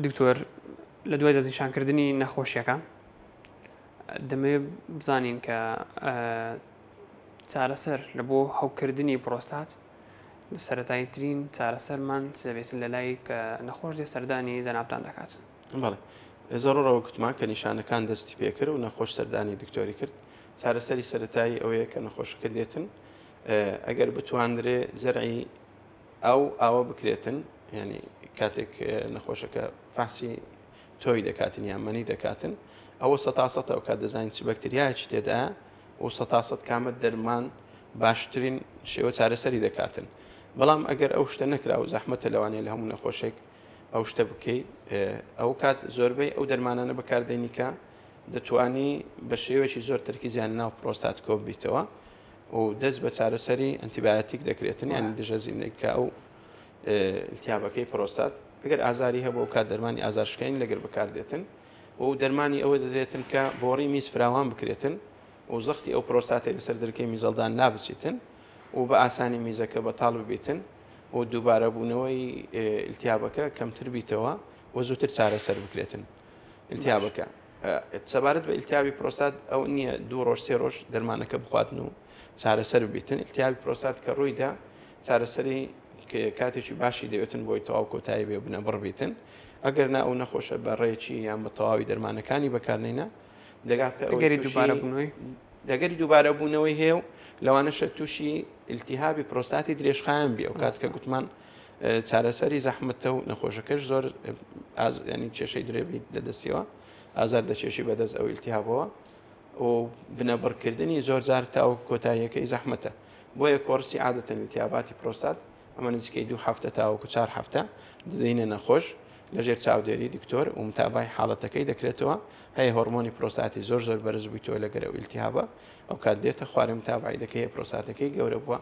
دکتۆر لە دوای دەستنیشانکردنی نەخۆشیەکان دەمەوێت بزانین کە چارەسەر لە بۆ هەوکردنی پرۆستات سەرەتاییترین چارەسەرمان دەبێت لە لای کە نەخۆش دێ سەردانی جەنابتان دەکات. بەڵێ زۆرەوە گوتمان کە نیشانەکان دەستی پێکرد و نەخۆش سەردانی دکتۆری کرد. چارەسەری سەرەتایی ئەوەیە کە نەخۆشەکە دێتن ئەگەر بتواندرێ زەرعی ئاوە بکرێتن، ینی کاتێک نەخۆشەکە فاسی تۆی دەکاتن یان مەنی دەکاتن، ئەوە 100% ئەو کات دەزانین چ بەکتریایەکی تێدایە و 100% کامە دەرمان باشترین شێوە چارەسەری دەکاتن. بەڵام ئەگەر ئەو شتە نەکرا و زەحمەتە لەوانەیە لە هەموو نەخۆشێک ئەو شتە بکەیت، ئەو کات زۆربەی ئەو دەرمانانە بەکاردێنیکە دەتوانی بە شێوەیەکی زۆر تەرکیزیان ناو پرۆستات کۆ ببیتەوە و دەست بە چارەسەری ئەنتیبایۆتیک دەکرێتن، یانی دژەزینەیکە ئەو التیابەکەی پرۆستات. ئەگەر ئازاری هەبوو ئەو کات دەرمانی ئازارشکین لەگەر بەکاردێتن و دەرمانی ئەوە دەدرێتن کە بۆڕی میز فراوان بکرێتن و زەختی ئەو پرۆستاتی لەسەر دەرکەی میزەڵدان نابچیتن و بە ئاسانی میزەکە بەتاڵ ببیتن و دووبارە بوونەوەی التیابەکە کەمتر بیتەوە و زووتر چارەسەر بکرێتن التیابەکە. سەبارەت بە التیابی پرۆستات ئەو نییە 2 ڕۆژ 3 ڕۆژ دەرمانەکە بخواتن و چارەسەر ببیتن. التیابی پرۆستات کە ڕوویدا چارەسەری کاتێکی باشی دەوێتن بۆی تەواو کۆتایی بێ بنە بڕبیتن. ئەگەر نا ئەو نەخۆشە بە ڕێکی یان بە تەواوی دەرمانەکانی بەکارنێنە دەگاتە دەگەری دووبارە بوونەوەی هەیە و لەوانەشە تووشی التیهابی پرۆستاتی درێژخایەن بێ و کات کە گوتمان چارەسەری زەحمەتە و نەخۆشەکەش زۆر ینی کێشەی درێبی لەدەستیەوە ئازار دەچێشی بەدەست ئەو التیهابەوە و بنەبڕکردنی زۆر جار تاو کۆتاییەکەی زەحمەتە. بۆیە کۆرسی عادەتەن التیاباتی پرۆستات ئەمە نزیکەی 2 هەفتە تاوەکو 4 هەفتە دەدەینە نەخۆش لەژێر چاودێری دکتۆر و متابای حاڵەتەکەی دەکرێتەوە. هەیە هۆرمۆنی پرۆستاتی زۆر بەرز بوویتەوە لەگەر ئەو التیهابە، ئەو کات دێتە خوارێ متابعی دەکەی پرۆستاتەکەی گەورە بووە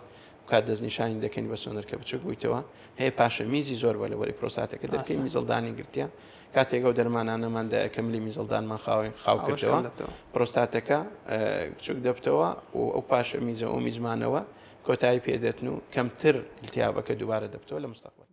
کات دەستنیشانی دەکەین بە سۆنەرکە بچووک بوویتەوە. هەیە پاشە میزی زۆر بە لەوەری پرۆستاتەکە دەکەی میزەڵدانی گرتیا کاتێک ئەو دەرمانانەماندا کەملی میزەڵدانمان خاو کردەوە پرۆستاتەکە بچووک دەبتەوە و ئەو پاشە میزە ئەو میزمانەوە کۆتایی پێدێتن و کەمتر التیابەکە دووبارە دەبتەوە لە مستەقبل.